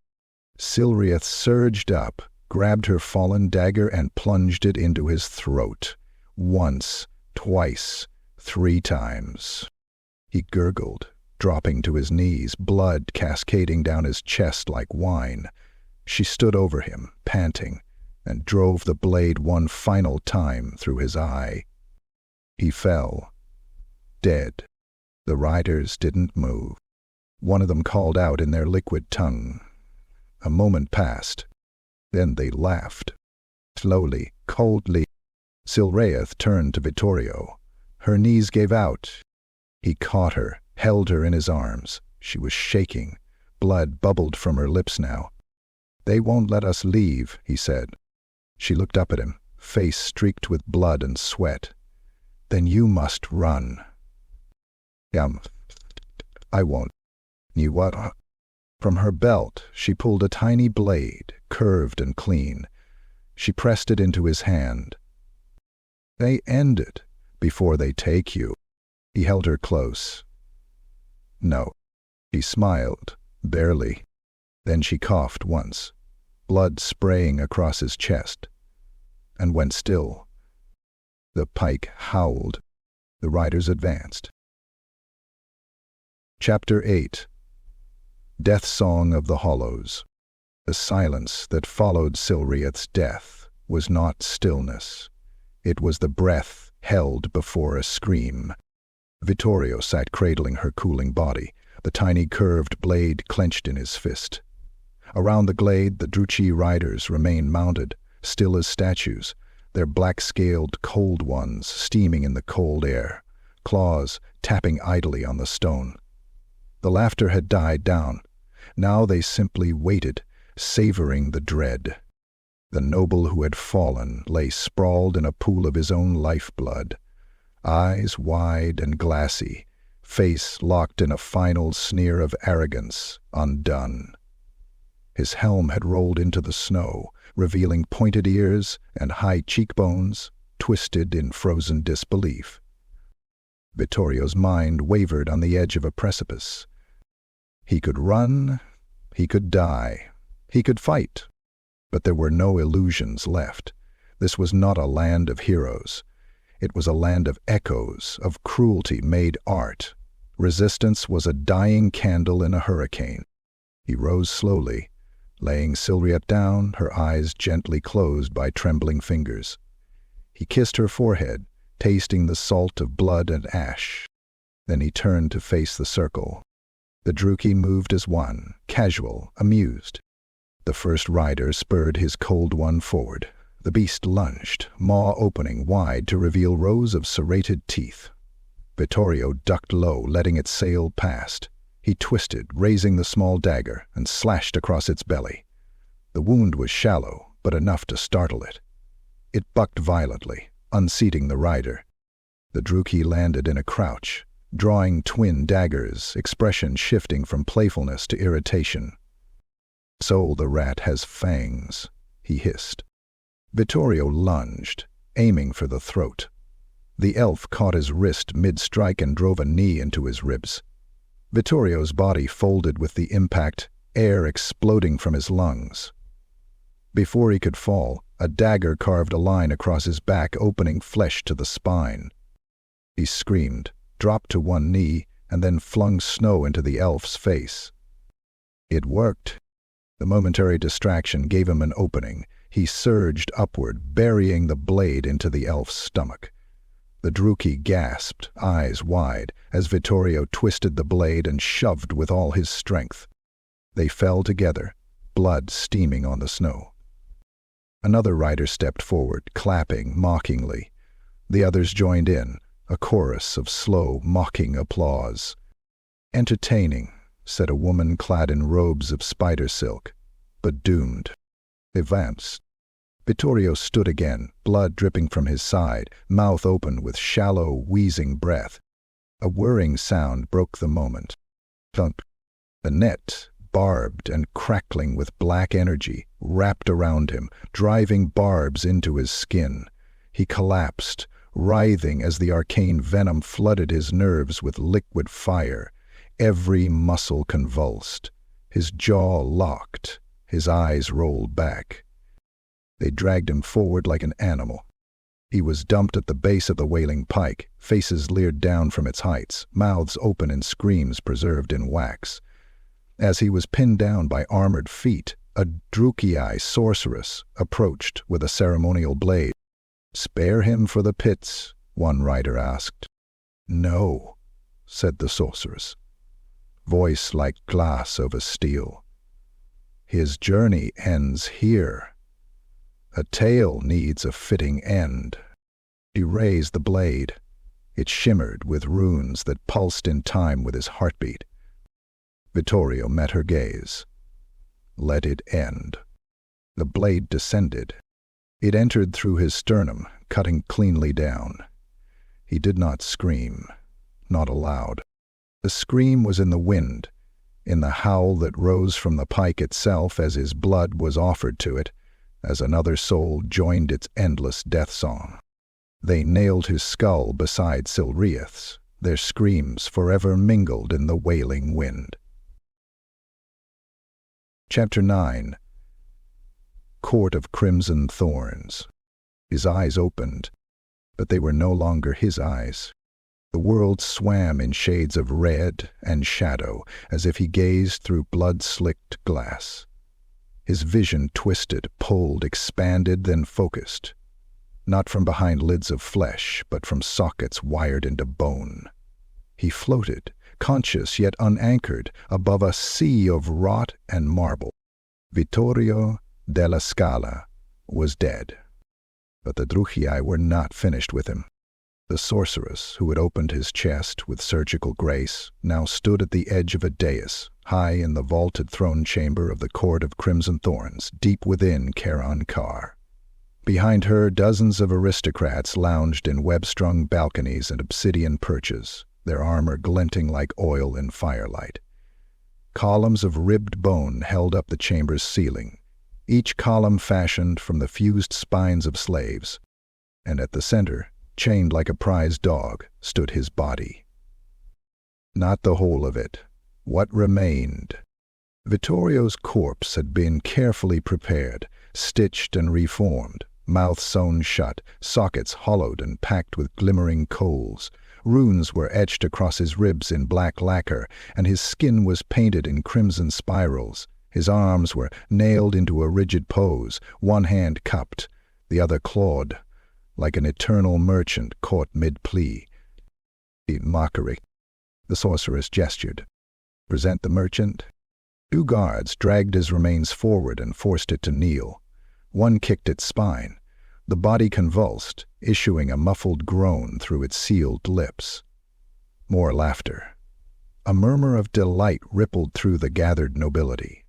Silriath surged up, grabbed her fallen dagger and plunged it into his throat. Once, twice, 3 times. He gurgled, dropping to his knees, blood cascading down his chest like wine. She stood over him, panting, and drove the blade one final time through his eye. He fell, dead. The riders didn't move. One of them called out in their liquid tongue. A moment passed. Then they laughed. Slowly, coldly. Silriath turned to Vittorio. Her knees gave out. He caught her, held her in his arms. She was shaking. Blood bubbled from her lips now. "They won't let us leave," he said. She looked up at him, face streaked with blood and sweat. "Then you must run." I won't." "You what?" From her belt, she pulled a tiny blade, curved and clean. She pressed it into his hand. "They end it before they take you." He held her close. "No." He smiled, barely. Then she coughed once, blood spraying across his chest, and went still. The pike howled. The riders advanced. Chapter 8. Death Song of the Hollows. The silence that followed Silriath's death was not stillness. It was the breath held before a scream. Vittorio sat cradling her cooling body, the tiny curved blade clenched in his fist. Around the glade, the Druchi riders remained mounted, still as statues, their black-scaled cold ones steaming in the cold air, claws tapping idly on the stone. The laughter had died down. Now they simply waited, savoring the dread. The noble who had fallen lay sprawled in a pool of his own lifeblood, eyes wide and glassy, face locked in a final sneer of arrogance, undone. His helm had rolled into the snow, revealing pointed ears and high cheekbones, twisted in frozen disbelief. Vittorio's mind wavered on the edge of a precipice. He could run, he could die, he could fight, but there were no illusions left. This was not a land of heroes. It was a land of echoes, of cruelty made art. Resistance was a dying candle in a hurricane. He rose slowly, laying Silriette down, her eyes gently closed by trembling fingers. He kissed her forehead, tasting the salt of blood and ash. Then he turned to face the circle. The Druchi moved as one, casual, amused. The first rider spurred his cold one forward. The beast lunged, maw opening wide to reveal rows of serrated teeth. Vittorio ducked low, letting it sail past. He twisted, raising the small dagger, and slashed across its belly. The wound was shallow, but enough to startle it. It bucked violently, unseating the rider. The Druchi landed in a crouch, drawing twin daggers, expression shifting from playfulness to irritation. "So the rat has fangs," he hissed. Vittorio lunged, aiming for the throat. The elf caught his wrist mid-strike and drove a knee into his ribs. Vittorio's body folded with the impact, air exploding from his lungs. Before he could fall, a dagger carved a line across his back, opening flesh to the spine. He screamed, dropped to one knee, and then flung snow into the elf's face. It worked. The momentary distraction gave him an opening. He surged upward, burying the blade into the elf's stomach. The Druchi gasped, eyes wide, as Vittorio twisted the blade and shoved with all his strength. They fell together, blood steaming on the snow. Another rider stepped forward, clapping mockingly. The others joined in, a chorus of slow, mocking applause. "Entertaining," said a woman clad in robes of spider silk, "but doomed." Advanced. Vittorio stood again, blood dripping from his side, mouth open with shallow, wheezing breath. A whirring sound broke the moment. Thunk. The net, barbed and crackling with black energy, wrapped around him, driving barbs into his skin. He collapsed, writhing as the arcane venom flooded his nerves with liquid fire. Every muscle convulsed, his jaw locked, his eyes rolled back. They dragged him forward like an animal. He was dumped at the base of the wailing pike, faces leered down from its heights, mouths open in screams preserved in wax. As he was pinned down by armored feet, a Druchi sorceress approached with a ceremonial blade. "Spare him for the pits," one rider asked. "No," said the sorceress, voice like glass over steel. "His journey ends here. A tale needs a fitting end." She raised the blade. It shimmered with runes that pulsed in time with his heartbeat. Vittorio met her gaze. "Let it end." The blade descended. It entered through his sternum, cutting cleanly down. He did not scream, not aloud. The scream was in the wind, in the howl that rose from the pike itself as his blood was offered to it, as another soul joined its endless death song. They nailed his skull beside Silrieth's, their screams forever mingled in the wailing wind. Chapter 9. Court of Crimson Thorns. His eyes opened, but they were no longer his eyes. The world swam in shades of red and shadow, as if he gazed through blood-slicked glass. His vision twisted, pulled, expanded, then focused. Not from behind lids of flesh, but from sockets wired into bone. He floated, conscious yet unanchored, above a sea of rot and marble. Vittorio della Scala was dead. But the Drugii were not finished with him. The sorceress, who had opened his chest with surgical grace, now stood at the edge of a dais, high in the vaulted throne chamber of the Court of Crimson Thorns, deep within Charon Car. Behind her, dozens of aristocrats lounged in web-strung balconies and obsidian perches, their armor glinting like oil in firelight. Columns of ribbed bone held up the chamber's ceiling, each column fashioned from the fused spines of slaves, and at the center, chained like a prize dog, stood his body. Not the whole of it. What remained? Vittorio's corpse had been carefully prepared, stitched and reformed, mouth sewn shut, sockets hollowed and packed with glimmering coals. Runes were etched across his ribs in black lacquer, and his skin was painted in crimson spirals. His arms were nailed into a rigid pose, one hand cupped, the other clawed, like an eternal merchant caught mid-plea. Mockery. The sorceress gestured. Present the merchant. 2 guards dragged his remains forward and forced it to kneel. One kicked its spine. The body convulsed, issuing a muffled groan through its sealed lips. More laughter. A murmur of delight rippled through the gathered nobility.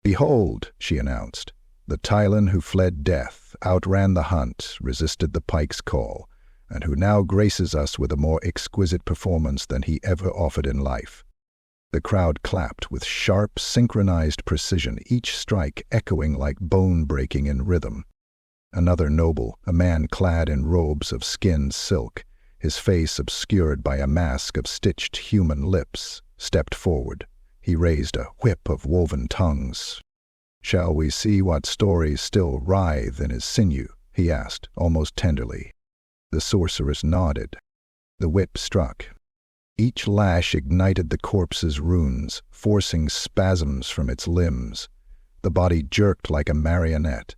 "Behold," she announced, "the Tylan who fled death, outran the hunt, resisted the pike's call, and who now graces us with a more exquisite performance than he ever offered in life." The crowd clapped with sharp, synchronized precision, each strike echoing like bone-breaking in rhythm. Another noble, a man clad in robes of skinned silk, his face obscured by a mask of stitched human lips, stepped forward. He raised a whip of woven tongues. "Shall we see what stories still writhe in his sinew?" he asked, almost tenderly. The sorceress nodded. The whip struck. Each lash ignited the corpse's runes, forcing spasms from its limbs. The body jerked like a marionette.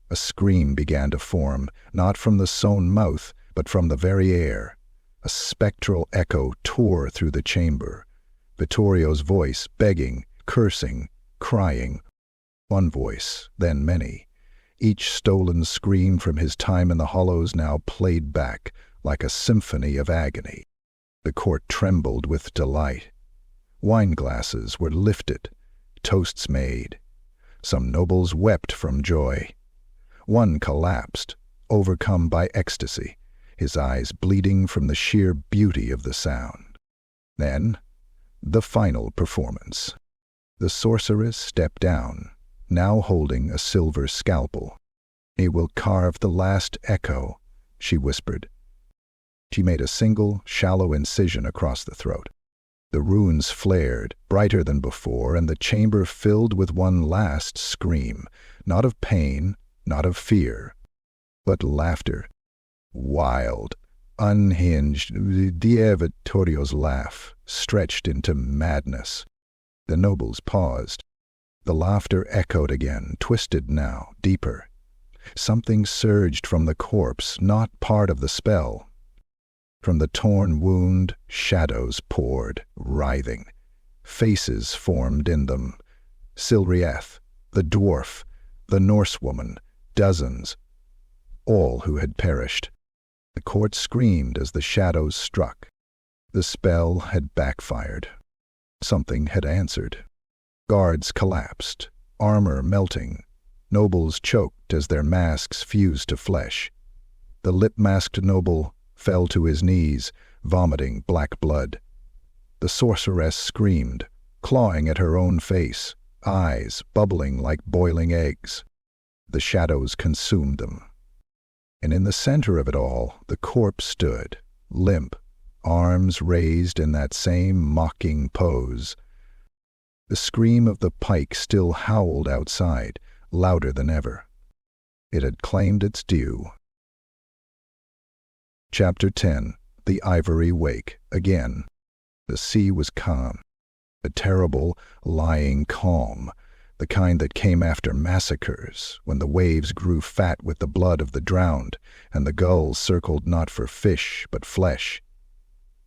A scream began to form, not from the sewn mouth, but from the very air. A spectral echo tore through the chamber. Vittorio's voice, begging, cursing, crying. One voice, then many. Each stolen scream from his time in the hollows now played back, like a symphony of agony. The court trembled with delight. Wine glasses were lifted, toasts made. Some nobles wept from joy. One collapsed, overcome by ecstasy, his eyes bleeding from the sheer beauty of the sound. Then, the final performance. The sorceress stepped down, now holding a silver scalpel. "He will carve the last echo," she whispered. She made a single, shallow incision across the throat. The runes flared, brighter than before, and the chamber filled with one last scream, not of pain, not of fear, but laughter. Wild, unhinged, Dia Vittorio's laugh, stretched into madness. The nobles paused. The laughter echoed again, twisted now, deeper. Something surged from the corpse, not part of the spell. From the torn wound, shadows poured, writhing. Faces formed in them. Silrieth, the dwarf, the Norsewoman, dozens, all who had perished. The court screamed as the shadows struck. The spell had backfired. Something had answered. Guards collapsed, armor melting. Nobles choked as their masks fused to flesh. The lip-masked noble fell to his knees, vomiting black blood. The sorceress screamed, clawing at her own face, eyes bubbling like boiling eggs. The shadows consumed them. And in the center of it all, the corpse stood, limp, arms raised in that same mocking pose. The scream of the pike still howled outside, louder than ever. It had claimed its due. Chapter 10. The Ivory Wake. Again. The sea was calm. A terrible, lying calm, the kind that came after massacres, when the waves grew fat with the blood of the drowned, and the gulls circled not for fish but flesh.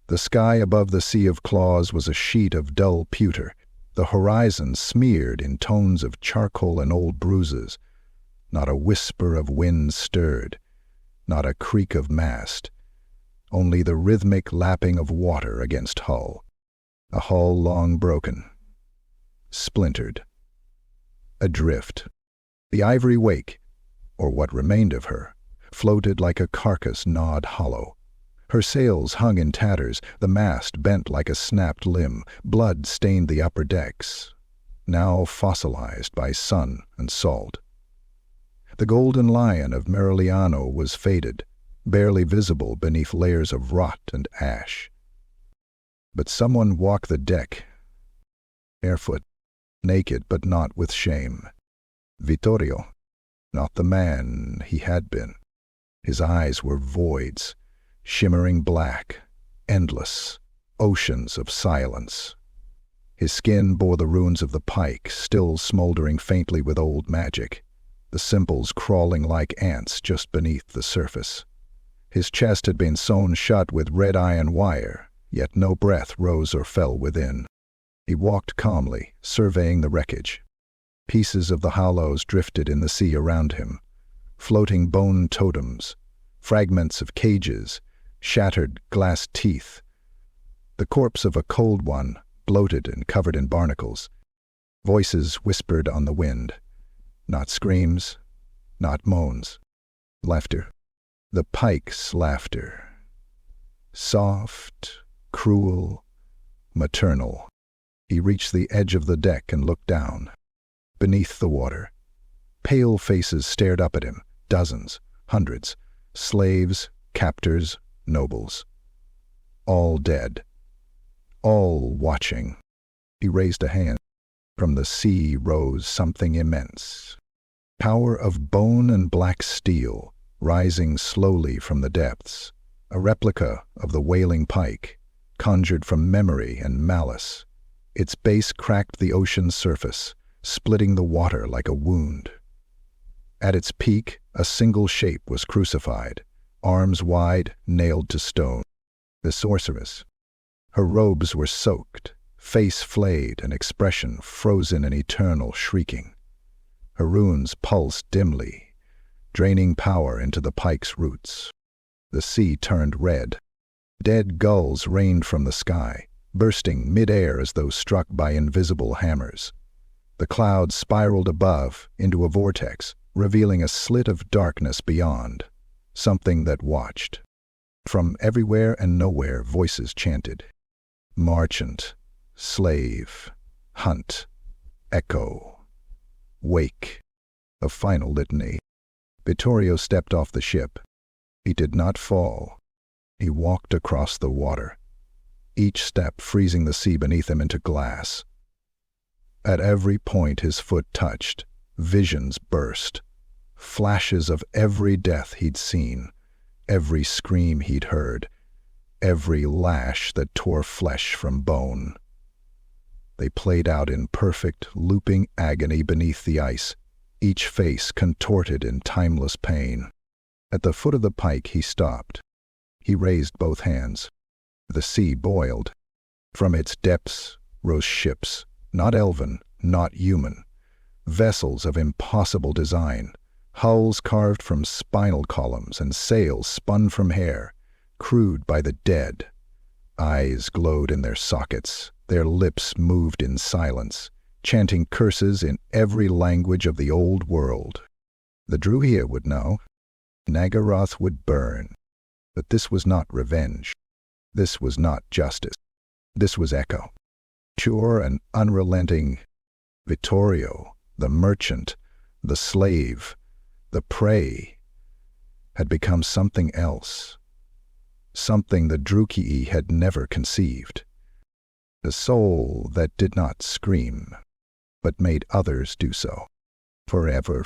The sky above the sea of claws was a sheet of dull pewter, the horizon smeared in tones of charcoal and old bruises. Not a whisper of wind stirred, not a creak of mast, only the rhythmic lapping of water against hull. A hull long broken, splintered, adrift. The ivory wake, or what remained of her, floated like a carcass gnawed hollow. Her sails hung in tatters, the mast bent like a snapped limb, blood stained the upper decks, now fossilized by sun and salt. The golden lion of Merigliano was faded, barely visible beneath layers of rot and ash. But someone walked the deck, barefoot, naked but not with shame. Vittorio, not the man he had been. His eyes were voids, shimmering black, endless, oceans of silence. His skin bore the runes of the pike, still smoldering faintly with old magic, the simples crawling like ants just beneath the surface. His chest had been sewn shut with red iron wire, yet no breath rose or fell within. He walked calmly, surveying the wreckage. Pieces of the hollows drifted in the sea around him, floating bone totems, fragments of cages, shattered glass teeth. The corpse of a cold one, bloated and covered in barnacles. Voices whispered on the wind. Not screams, not moans. Laughter. The pike's laughter. Soft, cruel, maternal. He reached the edge of the deck and looked down. Beneath the water, pale faces stared up at him, dozens, hundreds, slaves, captors, nobles. All dead. All watching. He raised a hand. From the sea rose something immense. Power of bone and black steel, rising slowly from the depths. A replica of the wailing pike, conjured from memory and malice. Its base cracked the ocean's surface, splitting the water like a wound. At its peak, a single shape was crucified, arms wide, nailed to stone. The sorceress. Her robes were soaked, face flayed, and expression frozen in eternal shrieking. Her runes pulsed dimly, draining power into the pike's roots. The sea turned red. Dead gulls rained from the sky, bursting mid-air as though struck by invisible hammers. The clouds spiraled above into a vortex, revealing a slit of darkness beyond, something that watched. From everywhere and nowhere voices chanted. Marchant, slave, hunt, echo, wake. A final litany. Vittorio stepped off the ship. He did not fall. He walked across the water, each step freezing the sea beneath him into glass. At every point his foot touched, visions burst, flashes of every death he'd seen, every scream he'd heard, every lash that tore flesh from bone. They played out in perfect, looping agony beneath the ice, each face contorted in timeless pain. At the foot of the pike he stopped. He raised both hands. The sea boiled. From its depths rose ships, not elven, not human, vessels of impossible design, hulls carved from spinal columns and sails spun from hair, crude by the dead. Eyes glowed in their sockets, their lips moved in silence, chanting curses in every language of the old world. The Druhia would know. Naggaroth would burn. But this was not revenge. This was not justice. This was echo. Pure and unrelenting. Vittorio, the merchant, the slave, the prey, had become something else. Something the Druchii had never conceived. A soul that did not scream, but made others do so. Forever.